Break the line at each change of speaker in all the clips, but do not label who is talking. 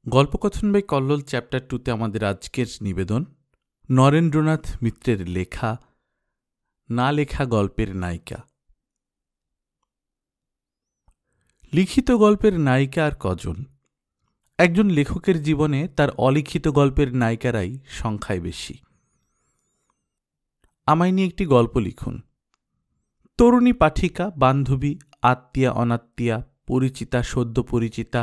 গল্পকথন by Kallol chapter 2-তে আমাদের আজকের নিবেদন নরেন্দ্রনাথ মিত্রের লেখা না লেখা গল্পের নায়িকা। লিখিত গল্পের নায়িকা আর কজন? একজন লেখকের জীবনে তার অলিখিত গল্পের নায়িকারাই সংখ্যায় বেশি। আমায় নিয়ে একটি গল্প লিখুন। তরুণী পাঠিকা, বান্ধবী, আত্মীয়া অনাত্মীয়া, পরিচিতা সদ্য পরিচিতা,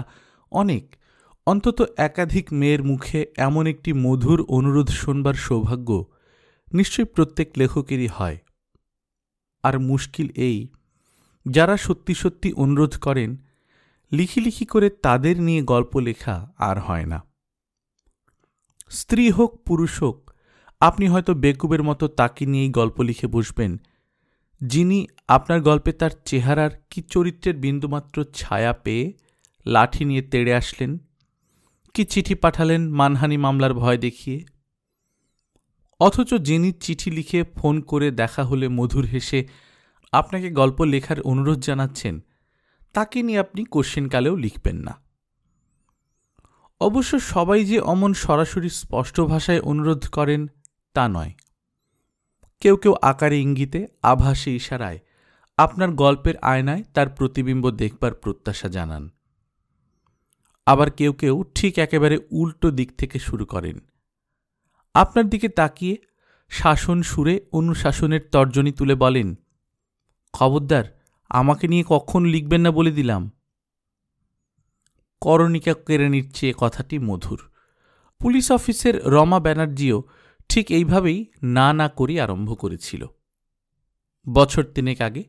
অন্তত একাধিক মেয়ের মুখে এমন একটি মধুর অনুরোধ শোনবার সৌভাগ্য নিশ্চয়ই প্রত্যেক লেখকেরই হয়। আর মুশকিল এই, যারা সত্যি সত্যি অনুরোধ করেন, লিখি লিখি করে তাদের নিয়ে গল্প লেখা আর হয় না। স্ত্রী হোক পুরুষ হোক, আপনি হয়তো বেকুবের মতো তাকে নিয়েই গল্প লিখে বসবেন, যিনি আপনার গল্পে তার চেহারার কি চরিত্রের বিন্দুমাত্র ছায়া পেয়ে লাঠি নিয়ে তেড়ে আসলেন, কি চিঠি পাঠালেন মানহানি মামলার ভয় দেখিয়ে। অথচ যিনি চিঠি লিখে ফোন করে দেখা হলে মধুর হেসে আপনাকে গল্প লেখার অনুরোধ জানাচ্ছেন, তাকে নিয়ে আপনি কোশ্চেনকালেও লিখবেন না। অবশ্য সবাই যে অমন সরাসরি স্পষ্ট ভাষায় অনুরোধ করেন তা নয়। কেউ কেউ আকারে ইঙ্গিতে, আভাসে, ইশারায় আপনার গল্পের আয়নায় তার প্রতিবিম্ব দেখবার প্রত্যাশা জানান। আবার কেউ কেউ ঠিক একেবারে উল্টো দিক থেকে শুরু করেন। আপনার দিকে তাকিয়ে শাসন সুরে অনুশাসনের তর্জনী তুলে বলেন, খবরদার, আমাকে নিয়ে কখন লিখবেন না বলে দিলাম। করণিকা কেড়ে নিচ্ছে কথাটি মধুর। পুলিশ অফিসের রমা ব্যানার্জিও ঠিক এইভাবেই না না করি আরম্ভ করেছিল। বছর 3 আগে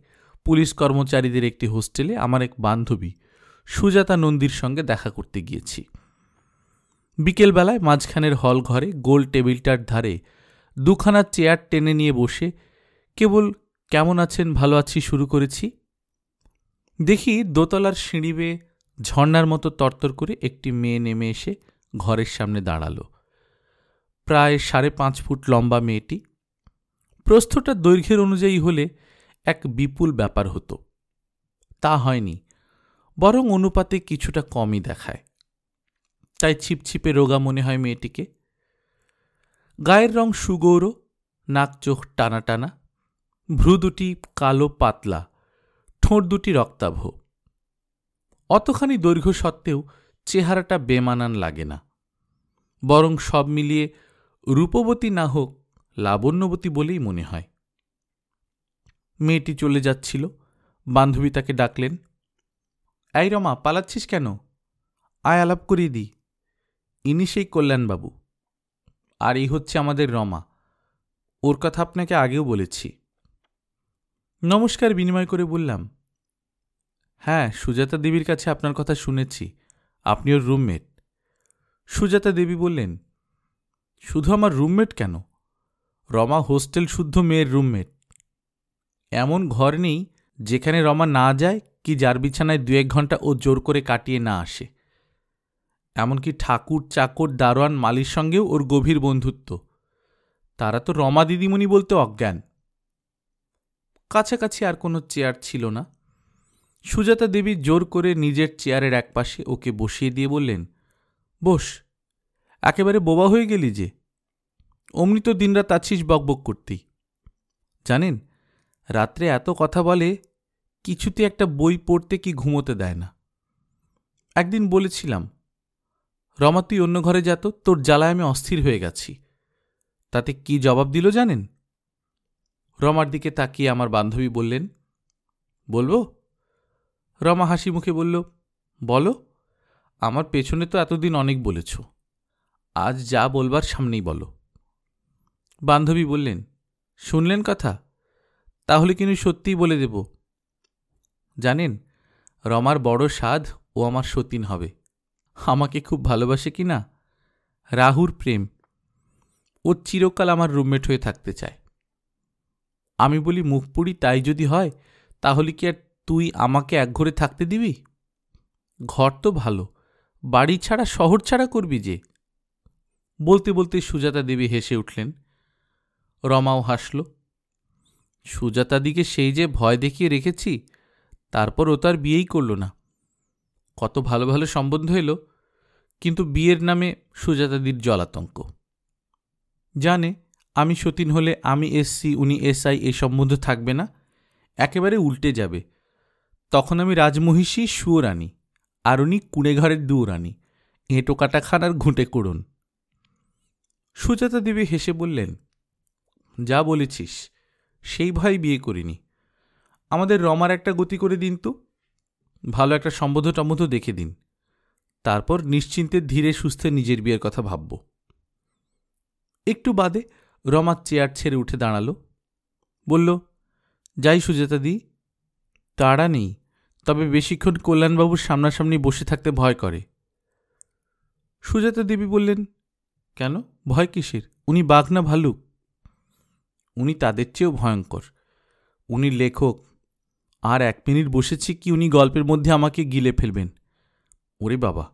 পুলিশ কর্মচারীদের একটি হোস্টেলে আমার এক বান্ধবী সুজাতা নন্দীর সঙ্গে দেখা করতে গিয়েছি। বিকেলবেলায় মাঝখানের হল ঘরে গোল টেবিলটার ধারে দুখানা চেয়ার টেনে নিয়ে বসে কেবল কেমন আছেন, ভালো আছি শুরু করেছি। দেখি দোতলার সিঁড়ি বেয়ে ঝর্ণার মতো তরতর করে একটি মেয়ে নেমে এসে ঘরের সামনে দাঁড়াল। প্রায় 5.5 ফুট লম্বা মেয়েটি। প্রস্থটা দৈর্ঘ্যের অনুযায়ী হলে এক বিপুল ব্যাপার হতো, তা হয়নি, বরং অনুপাতে কিছুটা কমই দেখায়। তাই ছিপছিপে রোগা মনে হয় মেয়েটিকে। গায়ের রং সুগৌর, নাক চোখ টানা টানা, ভ্রু দুটি কালো পাতলা, ঠোঁট দুটি রক্তাভ। অতখানি দৈর্ঘ্য সত্ত্বেও চেহারাটা বেমানান লাগে না, বরং সব মিলিয়ে রূপবতী না হোক লাবণ্যবতী বলেই মনে হয়। মেয়েটি চলে যাচ্ছিল, বান্ধবী তাকে ডাকলেন, এই রমা, পালাচ্ছিস কেন? আয় আলাপ করিয়ে দিই। ইনি সেই কল্যাণবাবু, আর এই হচ্ছে আমাদের রমা। ওর কথা আপনাকে আগেও বলেছি। নমস্কার বিনিময় করে বললাম, হ্যাঁ, সুজাতা দেবীর কাছে আপনার কথা শুনেছি, আপনি ওর রুমমেট। সুজাতা দেবী বললেন, শুধু আমার রুমমেট কেন, রমা হোস্টেল শুদ্ধ মেয়ের রুমমেট। এমন ঘর নেই যেখানে রমা না যায় কি যার বিছানায় 2-1 ঘন্টা ও জোর করে কাটিয়ে না আসে। এমনকি ঠাকুর, চাকর, দারোয়ান, মালির সঙ্গেও ওর গভীর বন্ধুত্ব। তারা তো রমা দিদিমণি বলতে অজ্ঞান। কাছাকাছি আর কোনো চেয়ার ছিল না। সুজাতা দেবী জোর করে নিজের চেয়ারের একপাশে ওকে বসিয়ে দিয়ে বললেন, বস, একেবারে বোবা হয়ে গেলি যে, অমনি তো দিনরাত আছিস বকবক করতেই। জানেন, রাত্রে এত কথা বলে, কিছুতে একটা বই পড়তে কি ঘুমোতে দেয় না। একদিন বলেছিলাম, রমা তুই অন্য ঘরে যেত, তোর জ্বালায় আমি অস্থির হয়ে গেছি। তাতে কি জবাব দিল জানেন? রমার দিকে তাকিয়ে আমার বান্ধবী বললেন, বলবো? রমা হাসি মুখে বলল, বলো। আমার পেছনে তো এতদিন অনেক বলেছ, আজ যা বলবার সামনেই বলো। বান্ধবী বললেন, শুনলেন কথা? তাহলে কিন্তু সত্যিই বলে দেব। জানেন, রমার বড় সাধ ও আমার সতীন হবে। আমাকে খুব ভালোবাসে কি না, রাহুর প্রেম। ও চিরকাল আমার রুমমেট হয়ে থাকতে চায়। আমি বলি, মুখ পুড়ি, তাই যদি হয় তাহলে কি আর তুই আমাকে একঘরে থাকতে দিবি? ঘর তো ভালো, বাড়ি ছাড়া শহর ছাড়া করবি যে। বলতে বলতে সুজাতা দেবী হেসে উঠলেন। রমাও হাসল। সুজাতা দিকে সেই যে ভয় দেখিয়ে রেখেছি, তারপর ও তো আর বিয়েই করল না। কত ভালো ভালো সম্বন্ধ এলো, কিন্তু বিয়ের নামে সুজাতাদির জলাতঙ্ক। জানে আমি সতীন হলে আমি এসসি, উনি এসআই, এই সম্বন্ধ থাকবে না, একেবারে উল্টে যাবে। তখন আমি রাজমহিষী সুয়োরানী, আর উনি কুঁড়েঘরের দুয়োরানী, এঁটো কাটা খান আর ঘুঁটে কুড়ুন। সুজাতা দেবী হেসে বললেন, যা বলেছিস, সেই ভয় বিয়ে করিনি। আমাদের রমার একটা গতি করে দিন তো, ভালো একটা সম্বোধ টম্বোধ দেখে দিন, তারপর নিশ্চিন্তে ধীরে সুস্থে নিজের বিয়ের কথা ভাবব। একটু বাদে রমার চেয়ার ছেড়ে উঠে দাঁড়ালো, বলল, যাই সুজাতা দি। তাড়া নেই, তবে বেশিক্ষণ কল্যাণবাবুর সামনাসামনি বসে থাকতে ভয় করে। সুজাতা দেবী বললেন, কেন, ভয় কিসের? উনি বাঘ না ভালুক? উনি তাদের চেয়েও ভয়ঙ্কর। উনি লেখক, আর 1 মিনিট বসেছি কি উনি গল্পের মধ্যে আমাকে গিলে ফেলবেন। ওরে বাবা,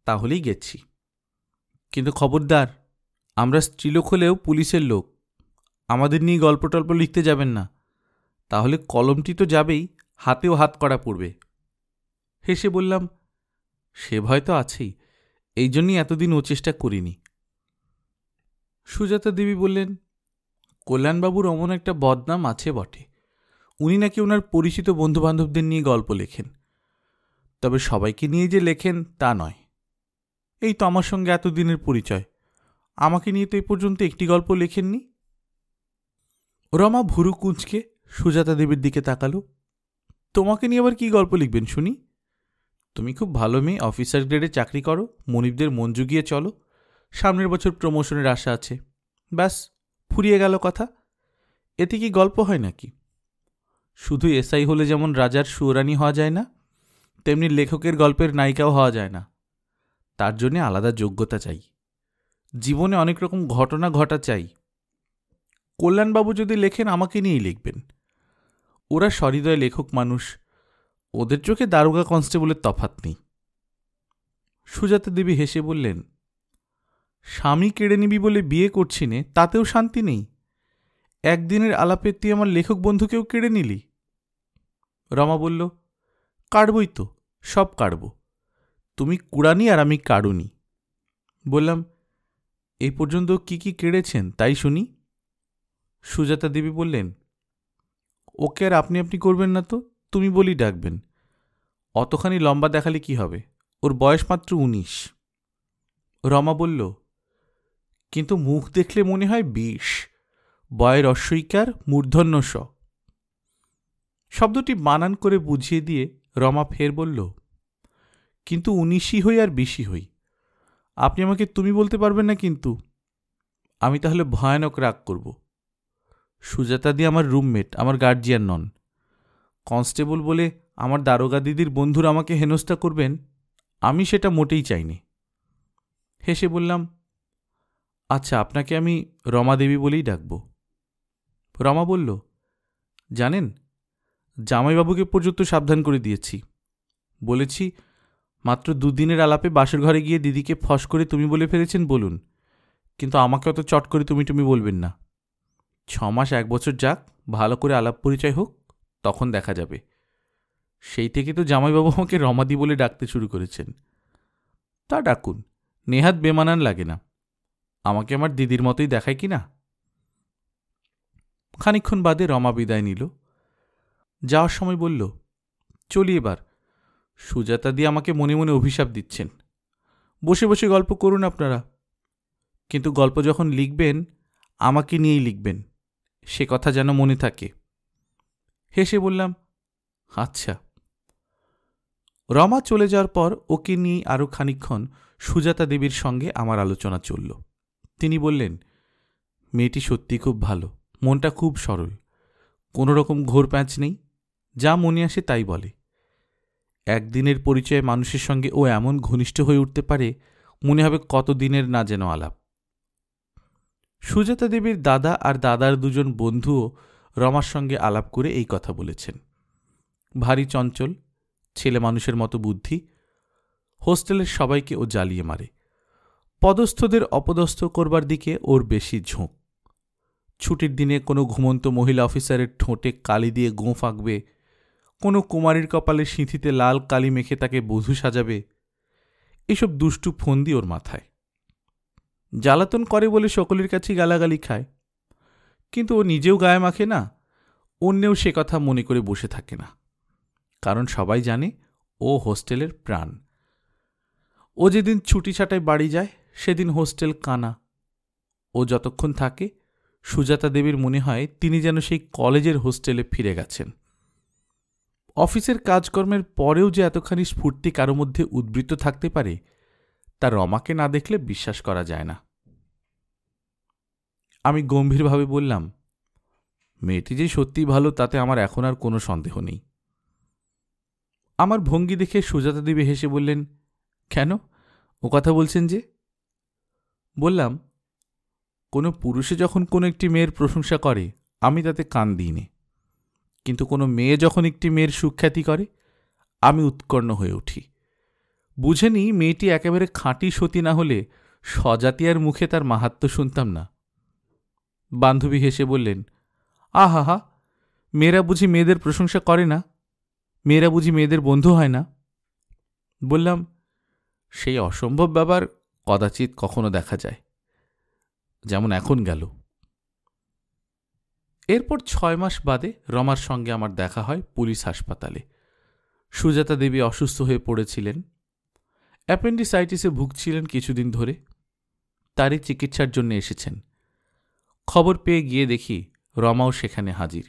তাহলেই গেছি। কিন্তু খবরদার, আমরা স্ত্রীলোক হলেও পুলিশের লোক, আমাদের নিয়ে গল্প টল্প লিখতে যাবেন না, তাহলে কলমটি তো যাবেই, হাতেও হাত করা পড়বে। হেসে বললাম, সে ভয় তো আছেই, এই জন্যই এতদিন ও চেষ্টা করিনি। সুজাতা দেবী বললেন, কল্যাণবাবুর অমন একটা বদনাম আছে বটে, উনি নাকি ওনার পরিচিত বন্ধুবান্ধবদের নিয়ে গল্প লেখেন, তবে সবাইকে নিয়ে যে লেখেন তা নয়। এই তো আমার সঙ্গে এতদিনের পরিচয়, আমাকে নিয়ে তো এই পর্যন্ত একটি গল্প লেখেননি। রমা ভুরু কুঁচকে সুজাতা দেবীর দিকে তাকালো। তোমাকে নিয়ে আবার কি গল্প লিখবেন শুনি? তুমি খুব ভালো মেয়ে, অফিসার গ্রেডে চাকরি করো, মনিবদের মন জুগিয়ে চলো, সামনের বছর প্রমোশনের আশা আছে, ব্যাস ফুরিয়ে গেল কথা। এতে কি গল্প হয় নাকি? শুধু এসআই হলে যেমন রাজার সুয়োরানী হওয়া যায় না, তেমনি লেখকের গল্পের নায়িকাও হওয়া যায় না। তার জন্যে আলাদা যোগ্যতা চাই, জীবনে অনেক রকম ঘটনা ঘটা চাই। কল্যাণবাবু যদি লেখেন আমাকে নিয়েই লিখবেন, ওরা সহৃদয় লেখক মানুষ, ওদের চোখে দারোগা কনস্টেবলের তফাৎ নেই। সুজাতা দেবী হেসে বললেন, স্বামী কেড়ে নিবি বলে বিয়ে করছি নে, তাতেও শান্তি নেই? একদিনের আলাপে তুই আমার লেখক বন্ধুকেও কেড়ে নিলি। রমা বলল, কাটবই তো, সব কাটব, তুমি কুড়ানি আর আমি কাড়ুনি। বললাম, এই পর্যন্ত কি কি কেড়েছেন তাই শুনি। সুজাতা দেবী বললেন, ওকে আর আপনি আপনি করবেন না তো, তুমি বলি ডাকবেন। অতখানি লম্বা দেখালে কি হবে, ওর বয়স মাত্র 19। রমা বলল, কিন্তু মুখ দেখলে মনে হয় 20, বয়ের অস্বীকার, মূর্ধন্য স। শব্দটি বানান করে বুঝিয়ে দিয়ে রমা ফের বলল, কিন্তু 19ই হই আর 20ই হই, আপনি আমাকে তুমি বলতে পারবেন না কিন্তু। আমি তাহলে ভয়ানক রাগ করব। সুজাতা দি আমার রুমমেট, আমার গার্জিয়ান নন। কনস্টেবল বলে আমার দারোগা দিদির বন্ধুরা আমাকে হেনস্থা করবেন, আমি সেটা মোটেই চাইনি। হেসে বললাম, আচ্ছা, আপনাকে আমি রমা দেবী বলেই ডাকব। রমা বলল, জানেন, জামাইবাবুকে পর্যন্ত সাবধান করে দিয়েছি, বলেছি মাত্র 2 দিনের আলাপে বাসর ঘরে গিয়ে দিদিকে ফস করে তুমি বলে ফেলেছেন বলুন, কিন্তু আমাকে অত চট করে তুমি বলবেন না। 6 মাস 1 বছর যাক, ভালো করে আলাপ পরিচয় হোক, তখন দেখা যাবে। সেই থেকে তো জামাইবাবু আমাকে রমাদি বলে ডাকতে শুরু করেছেন। তা ডাকুন, নেহাত বেমানান লাগে না, আমাকে আমার দিদির মতোই দেখায় কি না। খানিকক্ষণ বাদে রমা বিদায় নিল। যাওয়ার সময় বলল, চলি এবার, সুজাতা দিয়ে আমাকে মনে মনে অভিশাপ দিচ্ছেন, বসে বসে গল্প করুন আপনারা, কিন্তু গল্প যখন লিখবেন আমাকে নিয়েই লিখবেন, সে কথা যেন মনে থাকে। হেসে বললাম, আচ্ছা। রমা চলে যাওয়ার পর ওকে নিয়ে আরও খানিকক্ষণ সুজাতা দেবীর সঙ্গে আমার আলোচনা চলল। তিনি বললেন, মেয়েটি সত্যি খুব ভালো, মনটা খুব সরল, কোনো রকম ঘোর প্যাঁচ নেই, যা মনে আসে তাই বলে। একদিনের পরিচয়ে মানুষের সঙ্গে ও এমন ঘনিষ্ঠ হয়ে উঠতে পারে, মনে হবে কতদিনের না যেন আলাপ। সুজাতা দেবীর দাদা আর দাদার 2 বন্ধুও রমার সঙ্গে আলাপ করে এই কথা বলেছেন। ভারী চঞ্চল, ছেলে মানুষের মতো বুদ্ধি, হোস্টেলের সবাইকে ও জ্বালিয়ে মারে, পদস্থদের অপদস্থ করবার দিকে ওর বেশি ঝোঁক। ছুটির দিনে কোনো ঘুমন্ত মহিলা অফিসারের ঠোঁটে কালি দিয়ে গোঁফ আঁকবে, কোনো কুমারীর কপালে সিঁথিতে লাল কালি মেখে তাকে বধূ সাজাবে, এইসব দুষ্টু ফন্দি ওর মাথায়। জ্বালাতন করে বলে সকলের কাছেই গালাগালি খায়, কিন্তু ও নিজেও গায়ে মাখে না, অন্যেও সে কথা মনে করে বসে থাকে না, কারণ সবাই জানে ও হোস্টেলের প্রাণ। ও যেদিন ছুটি ছাটায় বাড়ি যায় সেদিন হোস্টেল কানা। ও যতক্ষণ থাকে সুজাতা দেবীর মনে হয় তিনি যেন সেই কলেজের হোস্টেলে ফিরে গেছেন। অফিসের কাজকর্মের পরেও যে এতখানি স্ফূর্তি কারো মধ্যে উদ্বৃত্ত থাকতে পারে তা রমাকে না দেখলে বিশ্বাস করা যায় না। আমি গম্ভীরভাবে বললাম, মেয়েটি যে সত্যিই ভালো তাতে আমার এখন আর কোনো সন্দেহ নেই। আমার ভঙ্গি দেখে সুজাতা দেবী হেসে বললেন, কেন, ও কথা বলছেন যে? বললাম, কোনো পুরুষে যখন কোনো একটি মেয়ের প্রশংসা করে আমি তাতে কান দিই নে, কিন্তু কোনো মেয়ে যখন একটি মেয়ের সুখ্যাতি করে আমি উৎকণ্ঠ হয়ে উঠি। বুঝে নি মেয়েটি একেবারে খাঁটি সতী না হলে স্বজাতিয়ার মুখে তার মাহাত্ম্য শুনতাম না। বান্ধবী হেসে বললেন, আহা হা, মেয়েরা বুঝি মেয়েদের প্রশংসা করে না? মেয়েরা বুঝি মেয়েদের বন্ধু হয় না? বললাম, সেই অসম্ভব ব্যাপার কদাচিৎ কখনো দেখা যায়, যেমন এখন গেল। এরপর 6 মাস বাদে রমার সঙ্গে আমার দেখা হয় পুলিশ হাসপাতালে। সুজাতা দেবী অসুস্থ হয়ে পড়েছিলেন, অ্যাপেন্ডিসাইটিসে ভুগছিলেন কিছুদিন ধরে, তারই চিকিৎসার জন্য এসেছেন। খবর পেয়ে গিয়ে দেখি রমাও সেখানে হাজির,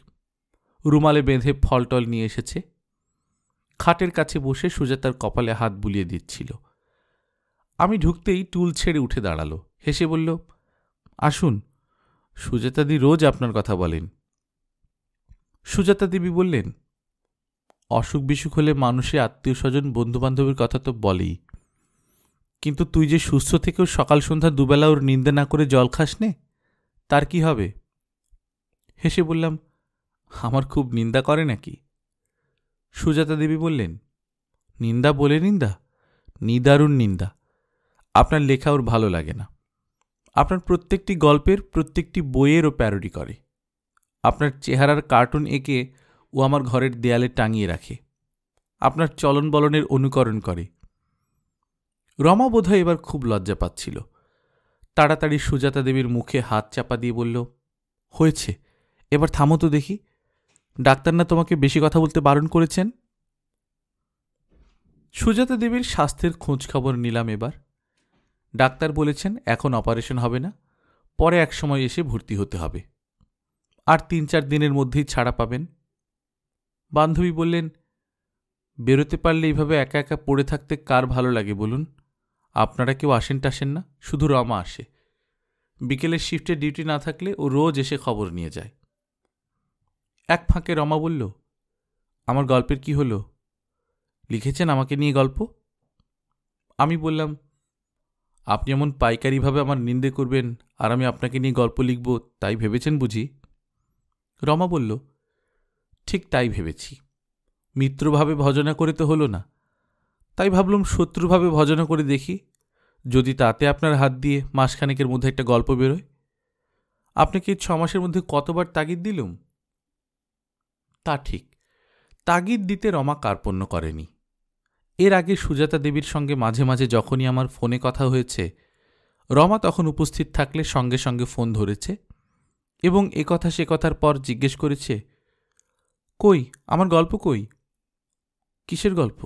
রুমালে বেঁধে ফলটল নিয়ে এসেছে। খাটের কাছে বসে সুজাতার কপালে হাত বুলিয়ে দিচ্ছিল। আমি ঢুকতেই টুল ছেড়ে উঠে দাঁড়ালো, হেসে বলল, আসুন, সুজাতাদি রোজ আপনার কথা বলেন। সুজাতা দেবী বললেন, অসুখ বিসুখ হলে মানুষের আত্মীয় স্বজন বন্ধুবান্ধবের কথা তো বলেই, কিন্তু তুই যে সুস্থ থেকেও সকাল সন্ধ্যা দুবেলা ওর নিন্দা না করে জল খাস নে, তার কি হবে? হেসে বললাম, আমার খুব নিন্দা করে নাকি? সুজাতা দেবী বললেন, নিন্দা বলে নিন্দা, নিদারুণ নিন্দা। আপনার লেখা ওর ভালো লাগে না। আপনার প্রত্যেকটি গল্পের প্রত্যেকটি বইয়েরও প্যারোডি করে। আপনার চেহারার কার্টুন এঁকে ও আমার ঘরের দেয়ালে টাঙিয়ে রাখে। আপনার চলন বলনের অনুকরণ করে। রমা বোধহয় এবার খুব লজ্জা পাচ্ছিল। তাড়াতাড়ি সুজাতা দেবীর মুখে হাত চাপা দিয়ে বলল, হয়েছে, এবার থামো তো দেখি। ডাক্তার না তোমাকে বেশি কথা বলতে বারণ করেছেন? সুজাতা দেবীর স্বাস্থ্যের খোঁজ খবর নিলাম এবার। ডাক্তার বলেছেন এখন অপারেশন হবে না, পরে এক সময় এসে ভর্তি হতে হবে, আর 3-4 দিনের মধ্যেই ছাড়া পাবেন। বান্ধবী বললেন, বেরোতে পারলে এইভাবে একা একা পড়ে থাকতে কার ভালো লাগে বলুন? আপনারা কেউ আসেন টাসেন না, শুধু রমা আসে। বিকেলের শিফটে ডিউটি না থাকলে ও রোজ এসে খবর নিয়ে যায়। এক ফাঁকে রমা বলল, আমার গল্পের কি হলো? লিখেছেন আমাকে নিয়ে গল্প? আমি বললাম, আপনি এমন পাইকারিভাবে আমার নিন্দে করবেন আর আমি আপনাকে নিয়ে গল্প লিখব তাই ভেবেছেন বুঝি? রমা বলল, ঠিক তাই ভেবেছি। মিত্রভাবে ভজনা করে তো হলো না, তাই ভাবলাম শত্রুভাবে ভজনা করে দেখি, যদি তাতে আপনার হাত দিয়ে মাসখানেকের মধ্যে একটা গল্প বেরোয়। আপনাকে 6 মাসের মধ্যে কতবার তাগিদ দিলুম? তা ঠিক, তাগিদ দিতে রমা কার্পণ্য করেনি। এর আগে সুজাতা দেবীর সঙ্গে মাঝে মাঝে যখনই আমার ফোনে কথা হয়েছে, রমা তখন উপস্থিত থাকলে সঙ্গে সঙ্গে ফোন ধরেছে এবং একথা সে কথার পর জিজ্ঞেস করেছে, কই আমার গল্প কই? কিসের গল্প?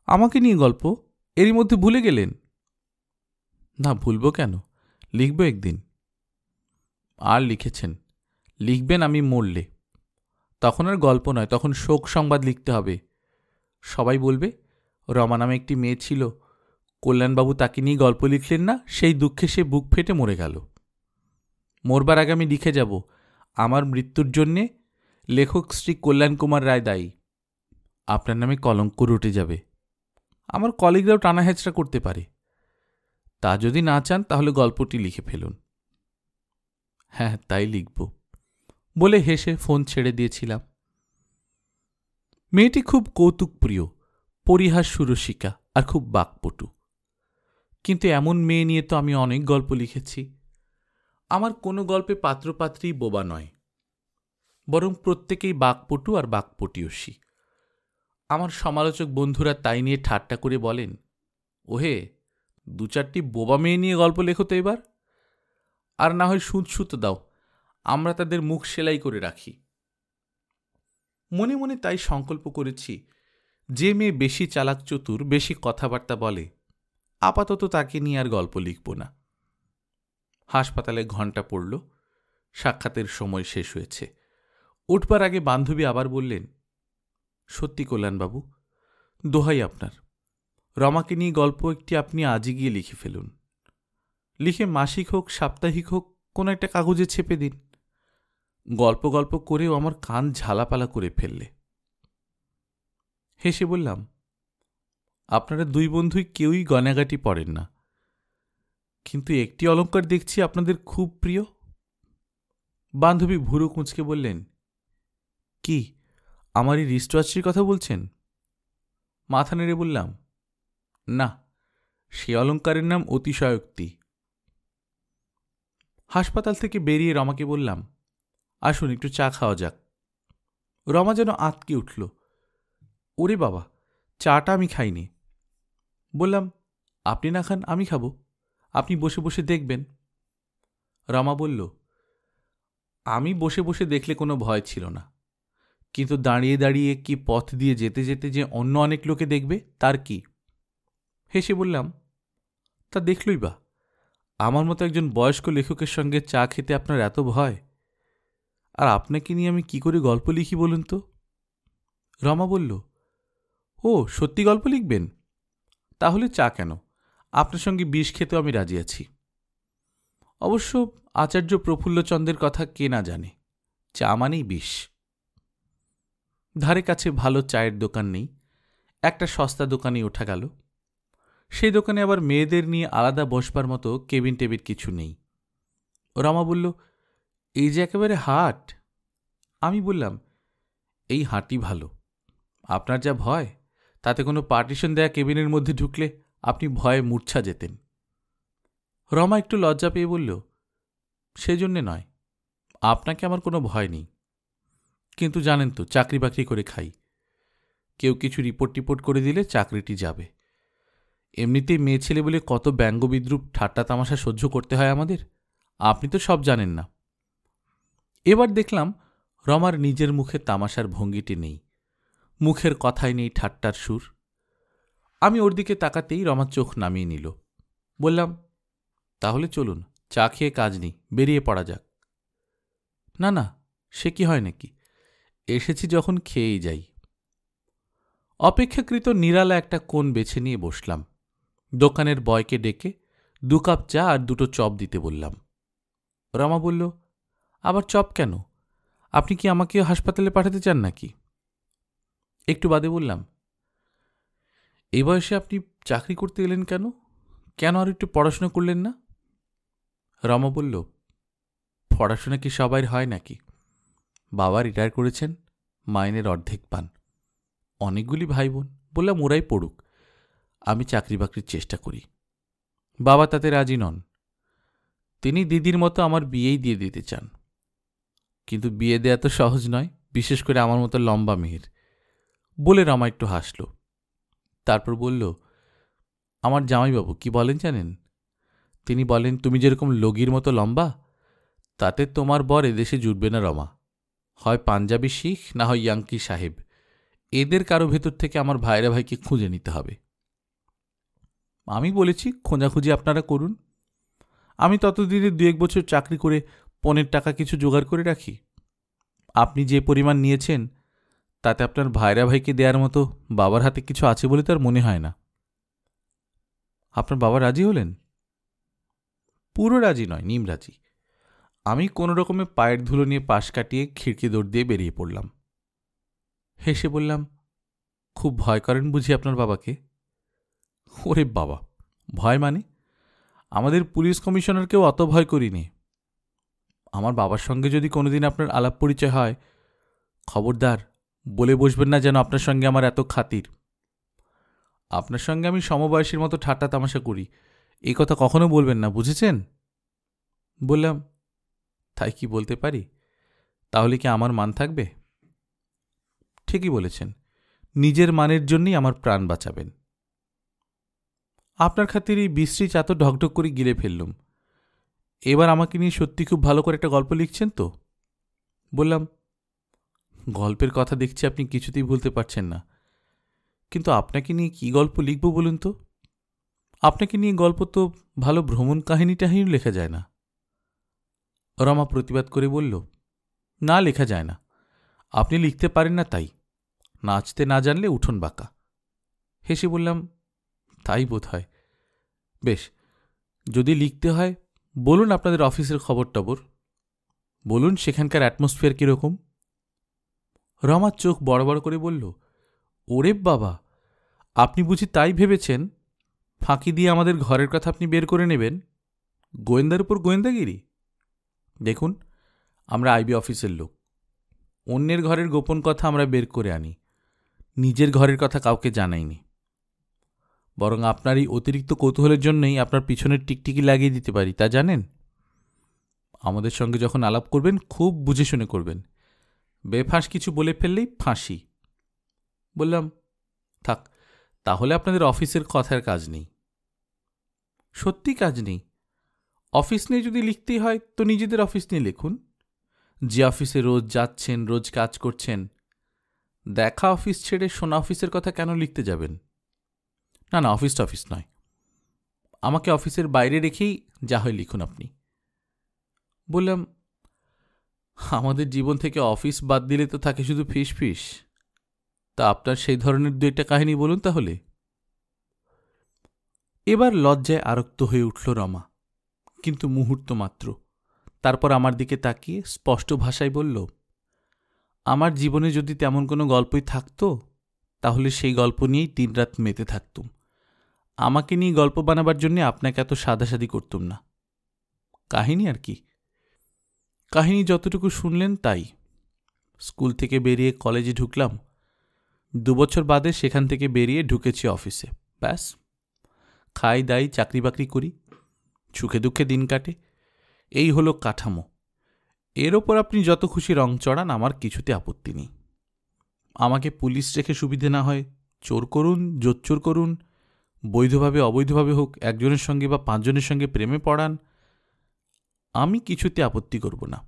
আমাকে নিয়ে গল্প? এরই মধ্যে ভুলে গেলেন? না, ভুলব কেন, লিখব একদিন। আর লিখেছেন, লিখবেন আমি মরলে। তখন আর গল্প নয়, তখন শোক সংবাদ লিখতে হবে। সবাই বলবে, রমা নামে একটি মেয়ে ছিল, কল্যাণবাবু তাকে নিয়ে গল্প লিখলেন না, সেই দুঃখে সে বুক ফেটে মরে গেল। মরবার আগে আমি লিখে যাব, আমার মৃত্যুর জন্যে লেখক শ্রী কল্যাণ কুমার রায় দায়ী। আপনার নামে কলঙ্ক রটে যাবে। আমার কলিগরাও টানা হেঁচড়া করতে পারে। তা যদি না চান তাহলে গল্পটি লিখে ফেলুন। হ্যাঁ, তাই লিখব বলে হেসে ফোন ছেড়ে দিয়েছিলাম। মেয়েটি খুব কৌতুকপ্রিয়, পরিহাস সুরসিকা আর খুব বাকপটু। কিন্তু এমন মেয়ে নিয়ে তো আমি অনেক গল্প লিখেছি। আমার কোনো গল্পে পাত্রপাত্রী বোবা নয়, বরং প্রত্যেকেই বাকপটু আর বাকপটীয়সী। আমার সমালোচক বন্ধুরা তাই নিয়ে ঠাট্টা করে বলেন, ওহে, 2-4টি বোবা মেয়ে নিয়ে গল্প লেখো তো এবার, আর না হয় সুতো দাও, আমরা তাদের মুখ সেলাই করে রাখি। মনে মনে তাই সংকল্প করেছি, যে মেয়ে বেশি চালাক চতুর, বেশি কথাবার্তা বলে, আপাতত তাকে নিয়ে আর গল্প লিখব না। হাসপাতালে ঘণ্টা পড়ল, সাক্ষাতের সময় শেষ হয়েছে। উঠবার আগে বান্ধবী আবার বললেন, সত্যি কল্যাণবাবু, দোহাই আপনার, রমাকে নিয়ে গল্প একটি আপনি আজই গিয়ে লিখে ফেলুন। লিখে মাসিক হোক সাপ্তাহিক হোক কোনো একটা কাগজে ছেপে দিন। গল্প গল্প করেও আমার কান ঝালাপালা করে ফেললে। হেসে বললাম, আপনারা 2 বন্ধুই কেউই গয়নাগাটি পড়েন না, কিন্তু একটি অলংকার দেখছি আপনাদের খুব প্রিয়। বান্ধবী ভুরু কুঁচকে বললেন, কি, আমার এই রিস্টওয়াচটির কথা বলছেন? মাথা নেড়ে বললাম, না, সে অলংকারের নাম অতিশয়োক্তি। হাসপাতাল থেকে বেরিয়ে রমাকে বললাম, আসুন একটু চা খাওয়া যাক। রমা যেন আঁতকে উঠল, ওরে বাবা, চাটা আমি খাইনি। বললাম, আপনি না খান আমি খাবো, আপনি বসে বসে দেখবেন। রমা বলল, আমি বসে বসে দেখলে কোনো ভয় ছিল না, কিন্তু দাঁড়িয়ে দাঁড়িয়ে কি পথ দিয়ে যেতে যেতে যে অন্য অনেক লোকে দেখবে তার কি? হেসে বললাম, তা দেখলই বা, আমার মতো একজন বয়স্ক লেখকের সঙ্গে চা খেতে আপনার এত ভয়? আর আপনাকে নিয়ে আমি কি করে গল্প লিখি বলুন তো? রমা বলল, ও সত্যি গল্প লিখবেন? তাহলে চা কেন, আপনার সঙ্গে বিষ খেতেও আমি রাজি আছি। অবশ্য আচার্য প্রফুল্লচন্দ্রের কথা কে না জানে, চা মানেই বিষ। ধারে কাছে ভালো চায়ের দোকান নেই, একটা সস্তা দোকানেই ওঠা গেল। সেই দোকানে আবার মেয়েদের নিয়ে আলাদা বসবার মতো কেবিন টেবিল কিছু নেই। রমা বলল, এই যে একেবারে হাট। আমি বললাম, এই হাটই ভালো, আপনার যা ভয়, তাতে কোনো পার্টিশন দেয়া কেবিনের মধ্যে ঢুকলে আপনি ভয়ে মূর্ছা যেতেন। রমা একটু লজ্জা পেয়ে বলল, সেজন্যে নয়, আপনাকে আমার কোনো ভয় নেই, কিন্তু জানেন তো চাকরি বাকরি করে খাই, কেউ কিছু রিপোর্ট টিপোর্ট করে দিলে চাকরিটি যাবে। এমনিতেই মেয়ে ছেলে বলে কত ব্যঙ্গ বিদ্রুপ ঠাট্টা তামাশা সহ্য করতে হয় আমাদের, আপনি তো সব জানেন না। এবার দেখলাম রমার নিজের মুখে তামাশার ভঙ্গিটি নেই, মুখের কথায় নেই ঠাট্টার সুর। আমি ওর দিকে তাকাতেই রমা চোখ নামিয়ে নিল। বললাম, তাহলে চলুন, চা খেয়ে কাজ নেই, বেরিয়ে পড়া যাক। না না, সে কি হয় নাকি, এসেছি যখন খেয়েই যাই। অপেক্ষাকৃত নিরালা একটা কোণ বেছে নিয়ে বসলাম। দোকানের বয়কে ডেকে 2 কাপ চা আর 2টো চপ দিতে বললাম। রমা বলল, আবার চপ কেন, আপনি কি আমাকেও হাসপাতালে পাঠাতে চান নাকি? একটু বাদে বললাম, এই বয়সে আপনি চাকরি করতে এলেন কেন, কেন আর একটু পড়াশোনা করলেন না? রমা বলল, পড়াশোনা কি সবাই হয় নাকি? বাবা রিটায়ার করেছেন, মাইনের অর্ধেক পান, অনেকগুলি ভাই বোন, বললাম ওরাই পড়ুক, আমি চাকরি বাকরির চেষ্টা করি। বাবা তাতে রাজি নন, তিনি দিদির মতো আমার বিয়েই দিয়ে দিতে চান, কিন্তু বিয়ে দেয়া তো সহজ নয়, বিশেষ করে আমার মতো লম্বা মেয়ের। বলে রমা একটু হাসল, তারপর বলল, আমার জামাইবাবু কি বলেন জানেন? তিনি বলেন, তুমি যেরকম লগির মতো লম্বা, তাতে তোমার বর এদেশে জুটবে না রমা, হয় পাঞ্জাবি শিখ, না হয় ইয়াঙ্কি সাহেব, এদের কারো ভেতর থেকে আমার ভাইরা ভাইকে খুঁজে নিতে হবে। আমি বলেছি, খোঁজাখুঁজি আপনারা করুন, আমি ততদিনে 2-1 বছর চাকরি করে পনের টাকা কিছু জোগাড় করে রাখি। আপনি যে পরিমাণ নিয়েছেন, তাতে আপনার ভাইরা ভাইকে দেওয়ার মতো বাবার হাতে কিছু আছে বলে তার মনে হয় না। আপনার বাবা রাজি হলেন? পুরো রাজি নয়, নিম রাজি। আমি কোনো রকমে পায়ের ধুলো নিয়ে পাশ কাটিয়ে খিড়কি দৌড় দিয়ে বেরিয়ে পড়লাম। হেসে বললাম, খুব ভয় করেন বুঝি আপনার বাবাকে? ওরে বাবা, ভয় মানে? আমাদের পুলিশ কমিশনারকেও অত ভয় করিনি। আমার বাবার সঙ্গে যদি কোনোদিন আপনার আলাপ পরিচয় হয়, খবরদার বলে বসবেন না যেন আপনার সঙ্গে আমার এত খাতির। আপনার সঙ্গে আমি সমবয়সীর মতো ঠাট্টা তামাশা করি, এই কথা কখনো বলবেন না, বুঝেছেন? বললাম, তাই কি বলতে পারি? তাহলে কি আমার মান থাকবে? ঠিকই বলেছেন, নিজের মানের জন্যই আমার প্রাণ বাঁচাবেন। আপনার খাতির এই বিশ্রী চা তো ঢকঢক করে গিলে ফেললুম। এবার আমাকে নিয়ে সত্যি খুব ভালো করে একটা গল্প লিখছেন তো? বললাম, গল্পের কথা দেখছি আপনি কিছুতেই ভুলতে পারছেন না, কিন্তু আপনাকে নিয়ে কি গল্প লিখব বলুন তো? আপনাকে নিয়ে গল্প তো ভালো ভ্রমণ কাহিনী টাহিনী লেখা যায় না। রমা প্রতিবাদ করে বলল, না, লেখা যায় না। আপনি লিখতে পারেন না তাই, নাচতে না জানলে উঠোন বাঁকা। হেসে বললাম, তাই বোধ হয়। বেশ, যদি লিখতে হয় বলুন আপনাদের অফিসের খবর টবর, বলুন সেখানকার অ্যাটমসফিয়ার কীরকম। রমার চোখ বড় বড় করে বলল, ওরে বাবা, আপনি বুঝি তাই ভেবেছেন ফাঁকি দিয়ে আমাদের ঘরের কথা আপনি বের করে নেবেন? গোয়েন্দার উপর গোয়েন্দাগিরি? দেখুন, আমরা আইবি অফিসের লোক, অন্যের ঘরের গোপন কথা আমরা বের করে আনি, নিজের ঘরের কথা কাউকে জানাইনি। বরং আপনার এই অতিরিক্ত কৌতূহলের জন্যই আপনার পিছনের টিকটিকি লাগিয়ে দিতে পারি, তা জানেন? আমাদের সঙ্গে যখন আলাপ করবেন খুব বুঝে শুনে করবেন, বেফাঁস কিছু বলে ফেললেই ফাঁসি। বললাম, থাক, তাহলে আপনাদের অফিসের কথার কাজ নেই। সত্যি কাজ নেই? অফিস নিয়ে যদি লিখতেই হয় তো নিজেদের অফিস নিয়ে লিখুন, যে অফিসে রোজ যাচ্ছেন, রোজ কাজ করছেন। দেখা অফিস ছেড়ে শোনা অফিসের কথা কেন লিখতে যাবেন? না না, অফিসটা অফিস নয়, আমাকে অফিসের বাইরে রেখেই যা হয় লিখুন আপনি। বললাম, আমাদের জীবন থেকে অফিস বাদ দিলে তো থাকে শুধু ফিস ফিস। তা আপনার সেই ধরনের দু একটা কাহিনী বলুন তাহলে। এবার লজ্জায় আরক্ত হয়ে উঠল রমা, কিন্তু মুহূর্ত মাত্র। তারপর আমার দিকে তাকিয়ে স্পষ্ট ভাষায় বলল, আমার জীবনে যদি তেমন কোনো গল্পই থাকতো তাহলে সেই গল্প নিয়েই দিনরাত মেতে থাকতুম। আমাকে নিয়ে গল্প বানাবার জন্যে আপনাকে এত সাদাসাদি করতুম না। কাহিনী আর কি, কাহিনী যতটুকু শুনলেন তাই। স্কুল থেকে বেরিয়ে কলেজে ঢুকলাম, 2 বছর বাদে সেখান থেকে বেরিয়ে ঢুকেছি অফিসে। ব্যাস, খাই দাই, চাকরি বাকরি করি, সুখে দুঃখে দিন কাটে, এই হলো কাঠামো। এর ওপর আপনি যত খুশি রং চড়ান, আমার কিছুতে আপত্তি নেই। আমাকে পুলিশ রেখে সুবিধে না হয় চোর করুন, জোচ্চোর করুন, বৈধভাবে অবৈধভাবে হোক, একজনের সঙ্গে বা 5 জনের সঙ্গে প্রেমে পড়ান, আমি কিছুতে আপত্তি করব না।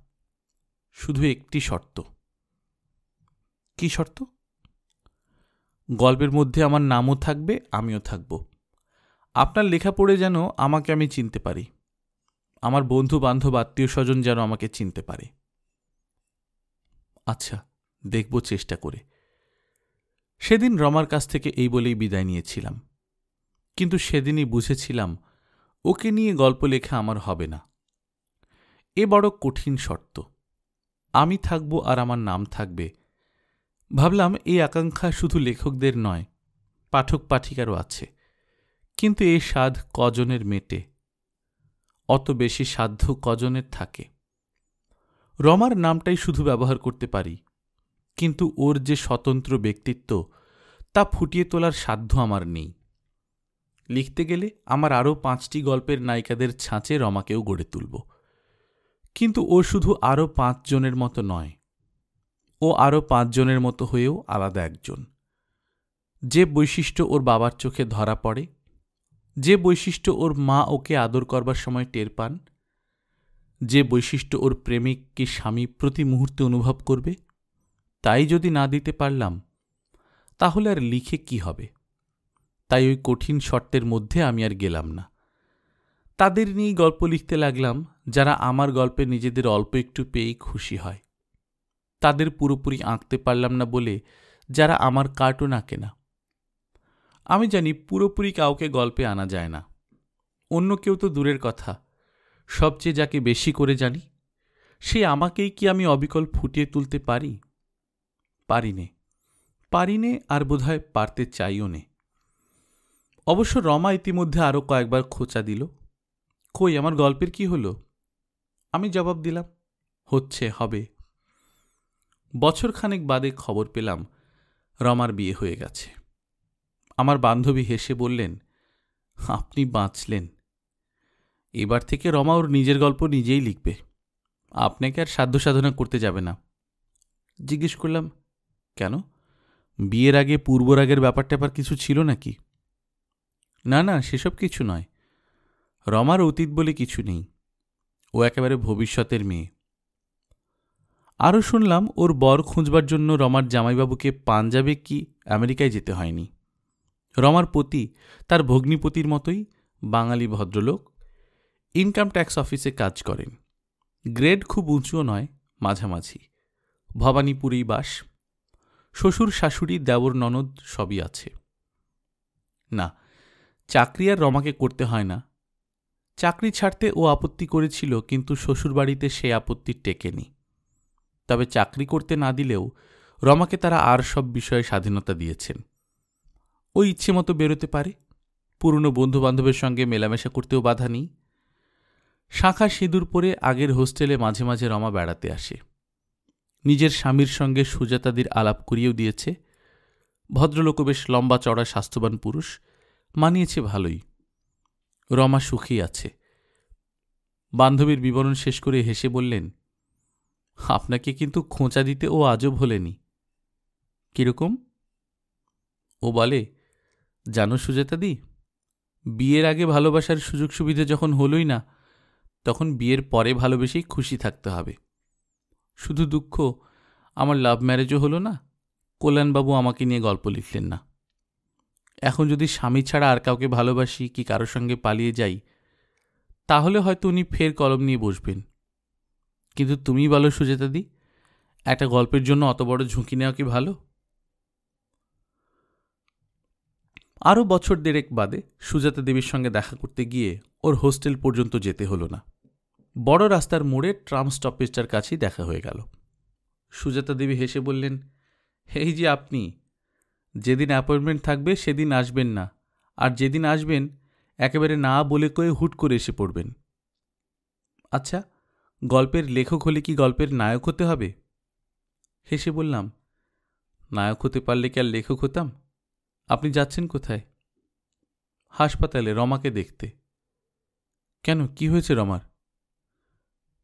শুধু একটি শর্ত। কি শর্ত? গল্পের মধ্যে আমার নামও থাকবে, আমিও থাকব। আপনার লেখা পড়ে যেন আমাকে আমি চিনতে পারি, আমার বন্ধু বান্ধব আত্মীয় স্বজন যেন আমাকে চিনতে পারে। আচ্ছা, দেখব চেষ্টা করে। সেদিন রমার কাছ থেকে এই বলেই বিদায় নিয়েছিলাম, কিন্তু সেদিনই বুঝেছিলাম ওকে নিয়ে গল্প লেখা আমার হবে না। এ বড় কঠিন শর্ত। আমি থাকব আর আমার নাম থাকবে। ভাবলাম এই আকাঙ্ক্ষা শুধু লেখকদের নয়, পাঠক পাঠিকারও আছে, কিন্তু এই স্বাদ কজনের মেটে? অত বেশি সাধ্য কজনের থাকে? রমার নামটাই শুধু ব্যবহার করতে পারি, কিন্তু ওর যে স্বতন্ত্র ব্যক্তিত্ব তা ফুটিয়ে তোলার সাধ্য আমার নেই। লিখতে গেলে আমার আরও 5টি গল্পের নায়িকাদের ছাঁচে রমাকেও গড়ে তুলব, কিন্তু ও শুধু আরও 5 জনের মতো নয়, ও আরও 5 জনের মতো হয়েও আলাদা একজন। যে বৈশিষ্ট্য ওর বাবার চোখে ধরা পড়ে, যে বৈশিষ্ট্য ওর মা ওকে আদর করবার সময় টের পান, যে বৈশিষ্ট্য ওর প্রেমিক কি স্বামী প্রতি মুহূর্তে অনুভব করবে, তাই যদি না দিতে পারলাম তাহলে আর লিখে কি হবে? তাই ওই কঠিন শর্তের মধ্যে আমি আর গেলাম না। তাদের নিয়েই গল্প লিখতে লাগলাম যারা আমার গল্পে নিজেদের অল্প একটু পেয়েই খুশি হয়। তাদের পুরোপুরি আঁকতে পারলাম না বলে যারা আমার কার্টুন আঁকে না। আমি জানি পুরোপুরি কাউকে গল্পে আনা যায় না, অন্য কেউ তো দূরের কথা, সবচেয়ে যাকে বেশি করে জানি সে আমাকেই কি আমি অবিকল ফুটিয়ে তুলতে পারি? পারিনে, আর বোধহয় পারতে চাইও নে। অবশ্য রমা ইতিমধ্যে আরও কয়েকবার খোঁচা দিল, কই আমার গল্পের কি হলো? আমি জবাব দিলাম, হচ্ছে, হবে। বছরখানেক বাদে খবর পেলাম রমার বিয়ে হয়ে গেছে। আমার বান্ধবী হেসে বললেন, আপনি বাঁচলেন। এবার থেকে রমা ওর নিজের গল্প নিজেই লিখবে, আপনাকে আর সাধ্য সাধনা করতে যাবে না। জিজ্ঞেস করলাম, কেন? বিয়ের আগে পূর্বরাগের ব্যাপার ট্যাপার কিছু ছিল নাকি? না না, সেসব কিছু নয়। রমার অতীত বলে কিছু নেই, ও একেবারে ভবিষ্যতের মেয়ে। আরও শুনলাম ওর বর খুঁজবার জন্য রমার জামাইবাবুকে পাঞ্জাবে কি আমেরিকায় যেতে হয়নি। রমার পতি তার ভগ্নিপতির মতোই বাঙালি ভদ্রলোক, ইনকাম ট্যাক্স অফিসে কাজ করেন। গ্রেড খুব উঁচুও নয়, মাঝামাঝি। ভবানীপুরেই বাস। শ্বশুর শাশুড়ি দেওর ননদ সবই আছে। না, চাকরি আর রমাকে করতে হয় না। চাকরি ছাড়তে ও আপত্তি করেছিল, কিন্তু শ্বশুরবাড়িতে সে আপত্তি টেকেনি। তবে চাকরি করতে না দিলেও রমাকে তারা আর সব বিষয়ে স্বাধীনতা দিয়েছেন। ও ইচ্ছে মতো বেরোতে পারে, পুরনো বন্ধুবান্ধবের সঙ্গে মেলামেশা করতেও বাধা নেই। শাঁখা সিঁদুর পরে আগের হোস্টেলে মাঝে মাঝে রমা বেড়াতে আসে। নিজের স্বামীর সঙ্গে সুজাতাদির আলাপ করিয়েও দিয়েছে। ভদ্রলোক বেশ লম্বা চড়া স্বাস্থ্যবান পুরুষ, মানিয়েছে ভালোই। রমা সুখী আছে। বান্ধবীর বিবরণ শেষ করে হেসে বললেন, আপনাকে কিন্তু খোঁচা দিতে ও আজও ভোলেনি। কিরকম? ও বলে, জানো সুজাতাদি, বিয়ের আগে ভালোবাসার সুযোগ সুবিধা যখন হলই না, তখন বিয়ের পরে ভালোবেসেই খুশি থাকতে হবে। শুধু দুঃখ, আমার লাভ ম্যারেজও হলো না, কল্যাণবাবু আমাকে নিয়ে গল্প লিখলেন না। এখন যদি স্বামী ছাড়া আর কাউকে ভালোবাসি কি কারোর সঙ্গে পালিয়ে যাই, তাহলে হয়তো উনি ফের কলম নিয়ে বসবেন। কিন্তু তুমি বলো সুজাতাদি, একটা গল্পের জন্য অত বড় ঝুঁকি নেওয়া কি ভালো? আরও বছর দেড়েক বাদে সুজাতা দেবীর সঙ্গে দেখা করতে গিয়ে ওর হোস্টেল পর্যন্ত যেতে হলো না। বড় রাস্তার মোড়ে ট্রাম স্টপেজটার কাছেই দেখা হয়ে গেল। সুজাতা দেবী হেসে বললেন, এই যে আপনি, যেদিন অ্যাপয়েন্টমেন্ট থাকবে সেদিন আসবেন না, আর যেদিন আসবেন একেবারে না বলে কয়ে হুট করে এসে পড়বেন। আচ্ছা, গল্পের লেখক হলে কি গল্পের নায়ক হতে হবে? হেসে বললাম, নায়ক হতে পারলে কি আর লেখক হতাম? আপনি যাচ্ছেন কোথায়? হাসপাতালে, রমাকে দেখতে। কেন, কি হয়েছে রমার?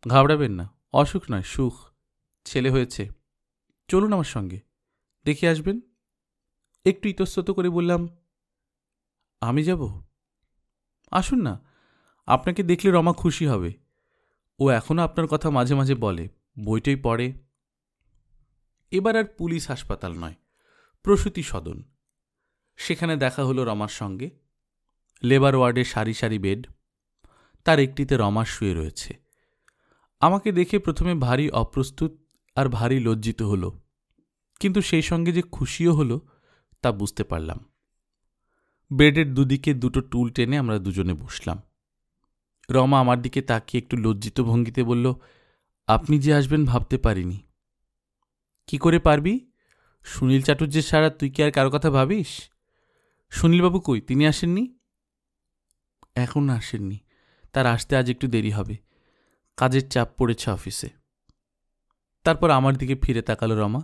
ঘাবড়াবেন না, অসুখ নয়, সুখ। ছেলে হয়েছে। চলুন আমার সঙ্গে, দেখে আসবেন। একটু ইতস্তত করে বললাম, আমি যাব? আসুন না, আপনাকে দেখলে রমা খুশি হবে। ও এখনও আপনার কথা মাঝে মাঝে বলে, বইটই পড়ে। এবার আর পুলিশ হাসপাতাল নয়, প্রসূতি সদন। সেখানে দেখা হলো রমার সঙ্গে। লেবার ওয়ার্ডে সারি সারি বেড, তার একটিতে রমা শুয়ে রয়েছে। আমাকে দেখে প্রথমে ভারী অপ্রস্তুত আর ভারী লজ্জিত হলো, কিন্তু সেই সঙ্গে যে খুশিও হলো তা বুঝতে পারলাম। বেডের দুদিকে দুটো টুল টেনে আমরা দুজনে বসলাম। রমা আমার দিকে তাকিয়ে একটু লজ্জিত ভঙ্গিতে বলল, আপনি যে আসবেন ভাবতে পারিনি। কি করে পারবি? সুনীল চাটুর্যের সারা তুই কি আর কারো কথা ভাবিস? সুনীলবাবু কই, তিনি আসেননি? এখন আসেননি, তার আসতে আজ একটু দেরি হবে, কাজের চাপ পড়েছে অফিসে। তারপর আমার দিকে ফিরে তাকালো রমা।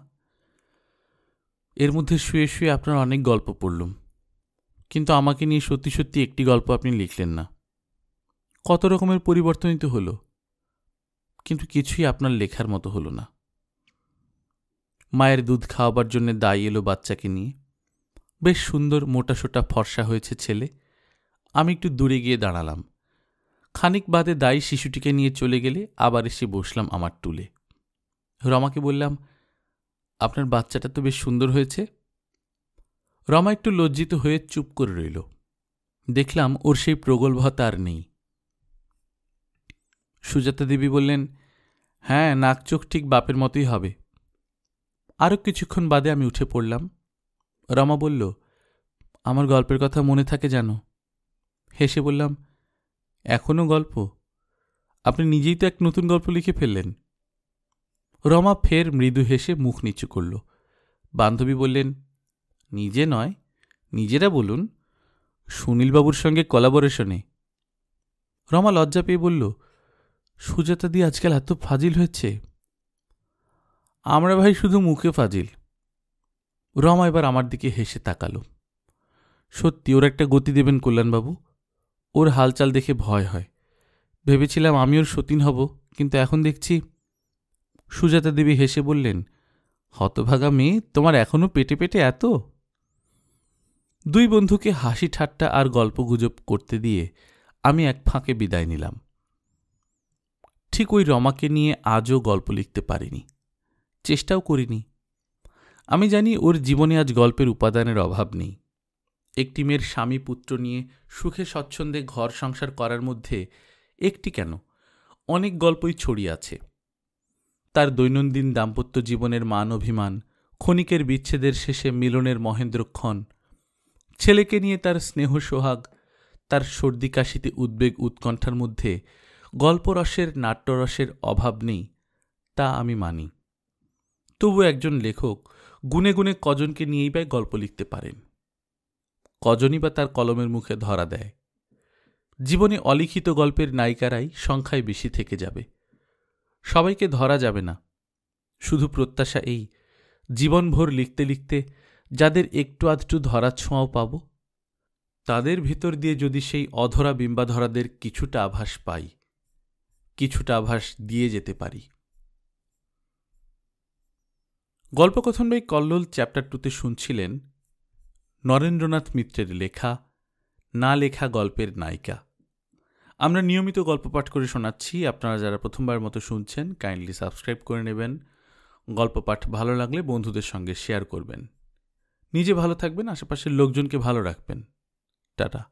এর মধ্যে শুয়ে শুয়ে আপনার অনেক গল্প পড়লুম, কিন্তু আমাকে নিয়ে সত্যি সত্যি একটি গল্প আপনি লিখলেন না। কত রকমের পরিবর্তনই তো হলো, কিন্তু কিছুই আপনার লেখার মতো হলো না। মায়ের দুধ খাওয়াবার জন্য দাই এলো বাচ্চাকে নিয়ে। বেশ সুন্দর মোটাসোটা ফর্সা হয়েছে ছেলে। আমি একটু দূরে গিয়ে দাঁড়ালাম। খানিক বাদে দাই শিশুটিকে নিয়ে চলে গেলে আবার এসে বসলাম আমার টুলে। রমাকে বললাম, আপনার বাচ্চাটা তো বেশ সুন্দর হয়েছে। রমা একটু লজ্জিত হয়ে চুপ করে রইল। দেখলাম ওর সেই প্রগল্ভতা আর নেই। সুজাতা দেবী বললেন, হ্যাঁ, নাক চোখ ঠিক বাপের মতোই হবে। আরও কিছুক্ষণ বাদে আমি উঠে পড়লাম। রমা বলল, আমার গল্পের কথা মনে থাকে জানো? হেসে বললাম, এখনও গল্প? আপনি নিজেই তো এক নতুন গল্প লিখে ফেললেন। রমা ফের মৃদু হেসে মুখ নিচু করল। বান্ধবী বললেন, নিজে নয়, নিজেরা বলুন, সুনীলবাবুর সঙ্গে কোলাবোরেশনে। রমা লজ্জা পেয়ে বলল, সুজাতাদি আজকাল এত ফাজিল হয়েছে। আমরা ভাই শুধু মুখে ফাজিল। রমা এবার আমার দিকে হেসে তাকালো। সত্যি ওর একটা গতি দেবেন কল্যাণবাবু, ওর হালচাল দেখে ভয় হয়। ভেবেছিলাম আমি ওর সতীন হব, কিন্তু এখন দেখছি। সুজাতা দেবী হেসে বললেন, হতভাগা মেয়ে, তোমার এখনো পেটে পেটে এত। দুই বন্ধুকে হাসি ঠাট্টা আর গল্পগুজব করতে দিয়ে আমি এক ফাঁকে বিদায় নিলাম। ঠিক ওই রমাকে নিয়ে আজও গল্প লিখতে পারিনি, চেষ্টাও করিনি। আমি জানি ওর জীবনে আজ গল্পের উপাদানের অভাব নেই। একটি মেয়ের স্বামী পুত্র নিয়ে সুখে স্বচ্ছন্দে ঘর সংসার করার মধ্যে একটি কেন, অনেক গল্পই ছড়িয়ে আছে। তার দৈনন্দিন দাম্পত্য জীবনের মান অভিমান, ক্ষণিকের বিচ্ছেদের শেষে মিলনের মহেন্দ্রক্ষণ, ছেলেকে নিয়ে তার স্নেহ সোহাগ, তার সর্দি কাশিতে উদ্বেগ উৎকণ্ঠার মধ্যে গল্পরসের নাট্যরসের অভাব নেই, তা আমি মানি। তবু একজন লেখক গুনে গুনে কজনকে নিয়েই বা গল্প লিখতে পারেন? কজনই বা তার কলমের মুখে ধরা দেয়? জীবনে অলিখিত গল্পের নায়িকারাই সংখ্যায় বেশি থেকে যাবে। সবাইকে ধরা যাবে না। শুধু প্রত্যাশা এই, জীবনভর লিখতে লিখতে যাদের একটু আধটু ধরা ছোঁয়াও পাব, তাদের ভিতর দিয়ে যদি সেই অধরা বিম্বাধরাদের কিছুটা আভাস পাই, কিছুটা আভাস দিয়ে যেতে পারি। গল্পকথন বাই কল্লোল চ্যাপ্টার 2তে শুনছিলেন নরেন্দ্রনাথ মিত্রের লেখা না লেখা গল্পের নায়িকা। আমরা নিয়মিত গল্প পাঠ করে শোনাচ্ছি। আপনারা যারা প্রথমবার মতো শুনছেন, কাইন্ডলি সাবস্ক্রাইব করে নেবেন। গল্প পাঠ ভালো লাগলে বন্ধুদের সঙ্গে শেয়ার করবেন। নিজে ভালো থাকবেন, আশেপাশের লোকজনকে ভালো রাখবেন। টাটা।